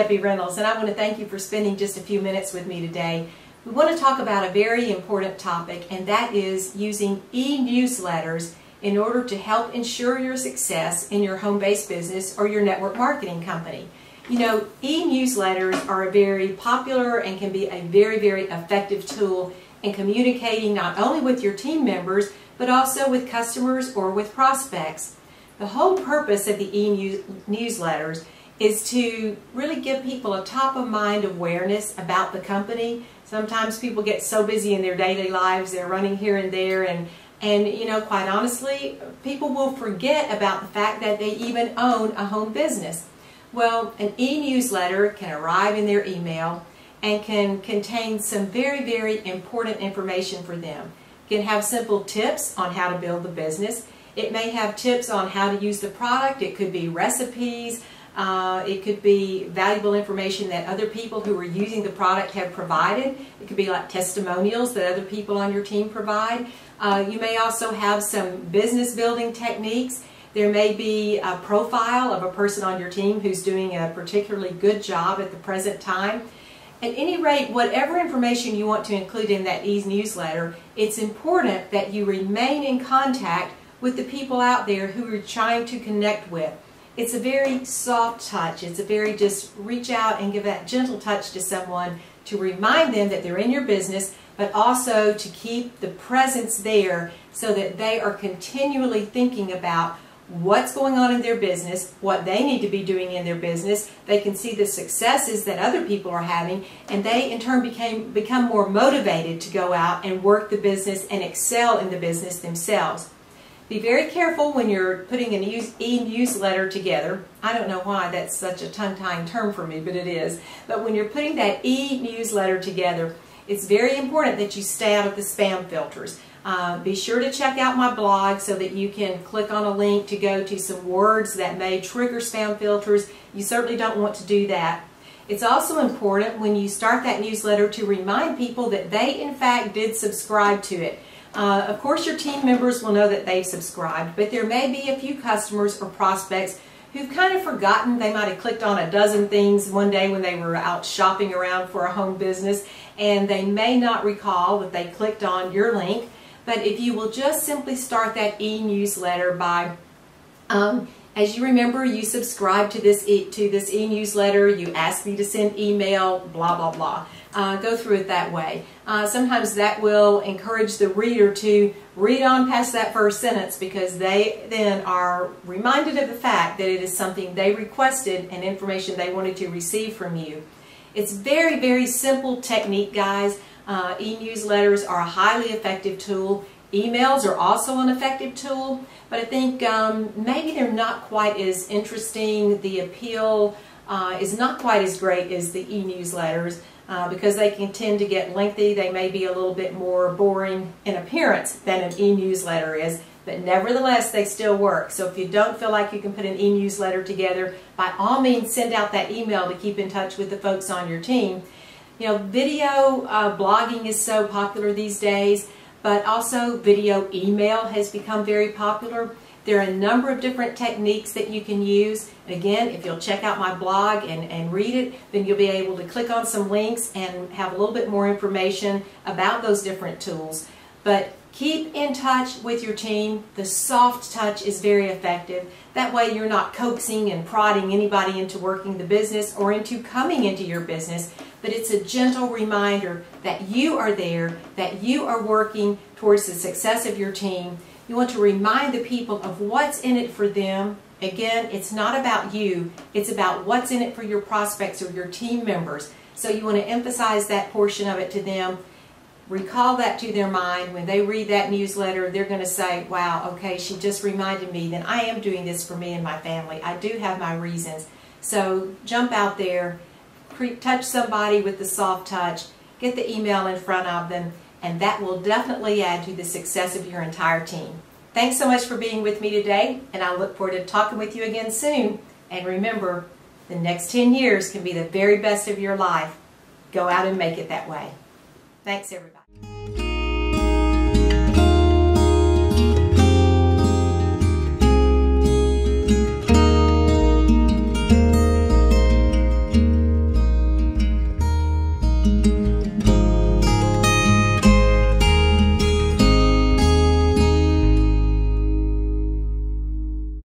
Debbie Reynolds, and I want to thank you for spending just a few minutes with me today. We want to talk about a very important topic, and that is using e-newsletters in order to help ensure your success in your home-based business or your network marketing company. You know, e-newsletters are a very popular and can be a very, very effective tool in communicating not only with your team members, but also with customers or with prospects. The whole purpose of the e-newsletters is to really give people a top-of-mind awareness about the company. Sometimes people get so busy in their daily lives, they're running here and there, and you know, quite honestly, people will forget about the fact that they even own a home business. Well, an e-newsletter can arrive in their email and can contain some very, very important information for them. It can have simple tips on how to build the business. It may have tips on how to use the product. It could be recipes. It could be valuable information that other people who are using the product have provided. It could be like testimonials that other people on your team provide. You may also have some business building techniques. There may be a profile of a person on your team who's doing a particularly good job at the present time. At any rate, whatever information you want to include in that e-newsletter, it's important that you remain in contact with the people out there who you're trying to connect with. It's a very soft touch. It's a very just reach out and give that gentle touch to someone to remind them that they're in your business, but also to keep the presence there so that they are continually thinking about what's going on in their business, what they need to be doing in their business. They can see the successes that other people are having, and they in turn become more motivated to go out and work the business and excel in the business themselves. Be very careful when you're putting an e-newsletter together. I don't know why that's such a tongue-tying term for me, but it is. But when you're putting that e-newsletter together, it's very important that you stay out of the spam filters. Be sure to check out my blog so that you can click on a link to go to some words that may trigger spam filters. You certainly don't want to do that. It's also important when you start that newsletter to remind people that they in fact did subscribe to it. Of course, your team members will know that they've subscribed, but there may be a few customers or prospects who've kind of forgotten. They might have clicked on a dozen things one day when they were out shopping around for a home business, and they may not recall that they clicked on your link. But if you will just simply start that e-newsletter by, as you remember, you subscribe to this e-newsletter, you ask me to send email, blah, blah, blah. Go through it that way. Sometimes that will encourage the reader to read on past that first sentence because they then are reminded of the fact that it is something they requested and information they wanted to receive from you. It's very, very simple technique, guys. E-newsletters are a highly effective tool. Emails are also an effective tool, but I think maybe they're not quite as interesting. The appeal is not quite as great as the e-newsletters because they can tend to get lengthy. They may be a little bit more boring in appearance than an e-newsletter is, but nevertheless they still work. So if you don't feel like you can put an e-newsletter together, by all means send out that email to keep in touch with the folks on your team. You know, video blogging is so popular these days, but also video email has become very popular. There are a number of different techniques that you can use. And again, if you'll check out my blog and read it, then you'll be able to click on some links and have a little bit more information about those different tools. But keep in touch with your team. The soft touch is very effective. That way you're not coaxing and prodding anybody into working the business or into coming into your business, but it's a gentle reminder that you are there, that you are working towards the success of your team. You want to remind the people of what's in it for them. Again, it's not about you. It's about what's in it for your prospects or your team members. So you want to emphasize that portion of it to them. Recall that to their mind. When they read that newsletter, they're going to say, wow, okay, she just reminded me that I am doing this for me and my family. I do have my reasons. So jump out there, touch somebody with the soft touch, get the email in front of them, and that will definitely add to the success of your entire team. Thanks so much for being with me today, and I look forward to talking with you again soon. And remember, the next 10 years can be the very best of your life. Go out and make it that way. Thanks, everybody.